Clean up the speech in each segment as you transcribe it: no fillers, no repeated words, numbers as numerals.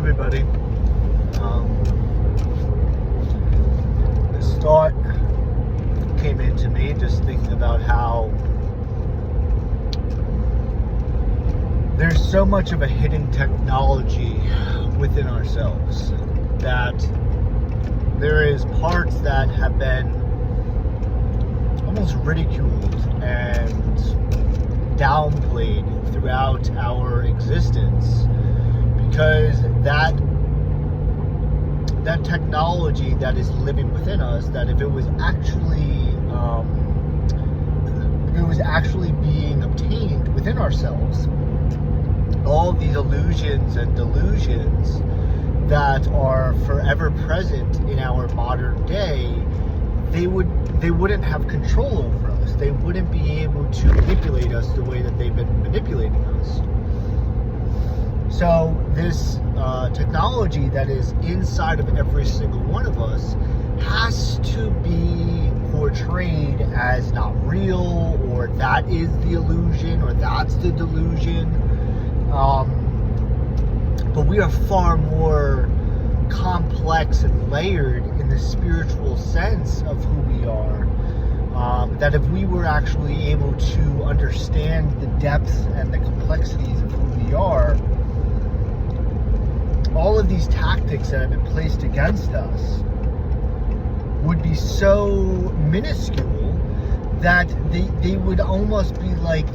everybody. This thought came into me just thinking about how there's so much of a hidden technology within ourselves that there is parts that have been almost ridiculed and downplayed throughout our existence, because that technology that is living within us, that if it was actually being obtained within ourselves, all of these illusions and delusions that are forever present in our modern day, they wouldn't have control over us. They wouldn't be able to manipulate us the way that they've been manipulating us. So this technology that is inside of every single one of us has to be portrayed as not real, or that is the illusion, or that's the delusion. But we are far more complex and layered in the spiritual sense of who we are. That if we were actually able to understand the depths and the complexities of who we are, all of these tactics that have been placed against us would be so minuscule that they would almost be like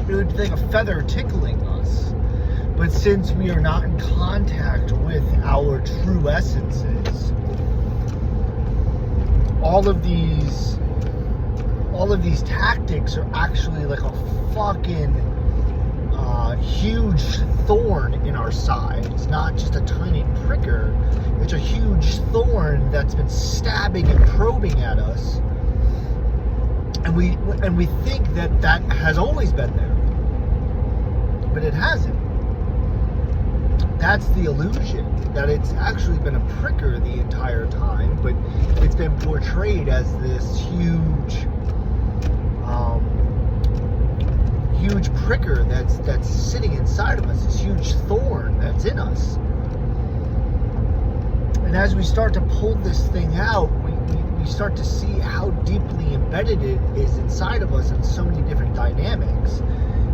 it would be like a feather tickling us. But since we are not in contact with our true essences, all of these tactics are actually like a fucking huge thorn in our side. It's not just a tiny pricker. It's a huge thorn that's been stabbing and probing at us. And we think that has always been there. But it hasn't. That's the illusion, that it's actually been a pricker the entire time, but it's been portrayed as this huge pricker that's sitting inside of us, this huge thorn that's in us. And as we start to pull this thing out, we start to see how deeply embedded it is inside of us in so many different dynamics,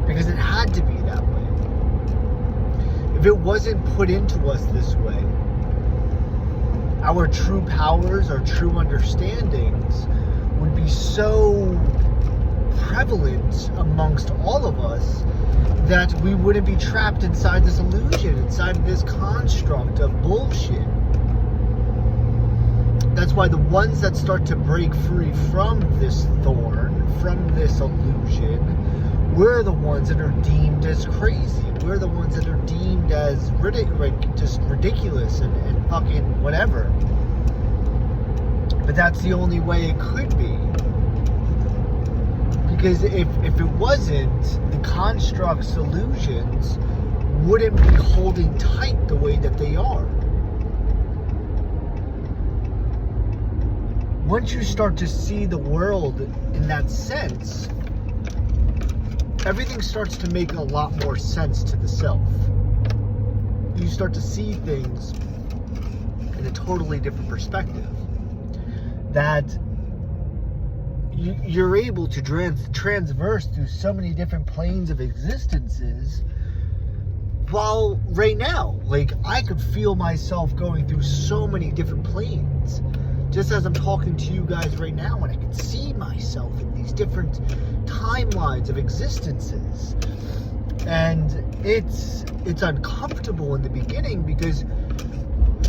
because it had to be that way. If it wasn't put into us this way, our true powers, our true understandings would be so prevalent amongst all of us that we wouldn't be trapped inside this illusion, inside this construct of bullshit. That's why the ones that start to break free from this thorn, from this illusion, we're the ones that are deemed as crazy. We're the ones that are deemed as just ridiculous and fucking whatever. But that's the only way it could be. Because if it wasn't, the construct illusions wouldn't be holding tight the way that they are. Once you start to see the world in that sense, everything starts to make a lot more sense to the self. You start to see things in a totally different perspective. That you're able to transverse through so many different planes of existences. While right now, like, I could feel myself going through so many different planes. Just as I'm talking to you guys right now, and I can see myself in these different timelines of existences. And it's uncomfortable in the beginning, because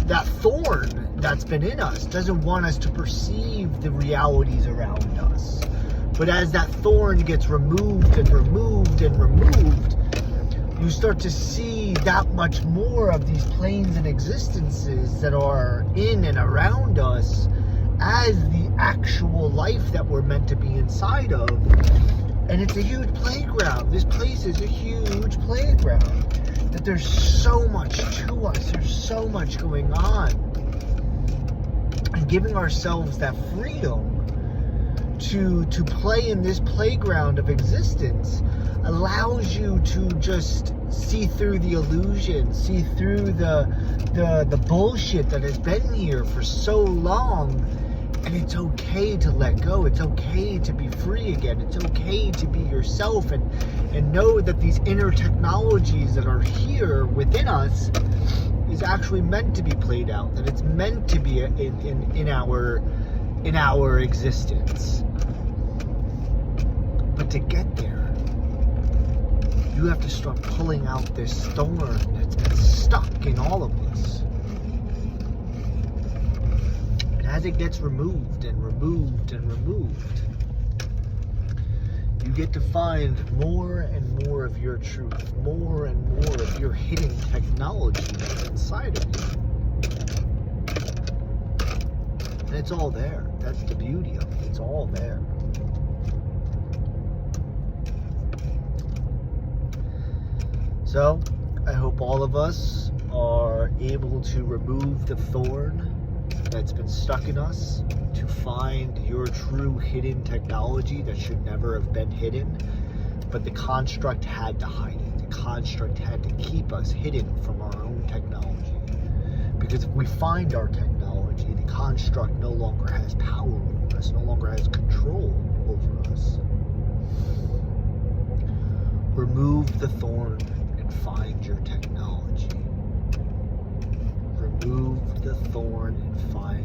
that thorn that's been in us doesn't want us to perceive the realities around us. But as that thorn gets removed and removed and removed, you start to see that much more of these planes and existences that are in and around us as the actual life that we're meant to be inside of. And it's a huge playground. This place is a huge playground. That there's so much to us. There's so much going on. And giving ourselves that freedom to play in this playground of existence allows you to just see through the illusion, see through the bullshit that has been here for so long. And it's okay to let go. It's okay to be free again. It's okay to be yourself and know that these inner technologies that are here within us is actually meant to be played out, that it's meant to be in our existence. But to get there, you have to start pulling out this thorn that's been stuck in all of us. And as it gets removed and removed and removed, you get to find more and more of your truth, more and more of your hidden technology that's inside of you. And it's all there. That's the beauty of it. It's all there. So, I hope all of us are able to remove the thorn that's been stuck in us, to find your true hidden technology that should never have been hidden, but the construct had to hide it. The construct had to keep us hidden from our own technology. Because if we find our technology, the construct no longer has power over us, no longer has control over us. Remove the thorn and find your technology. Remove the thorn and find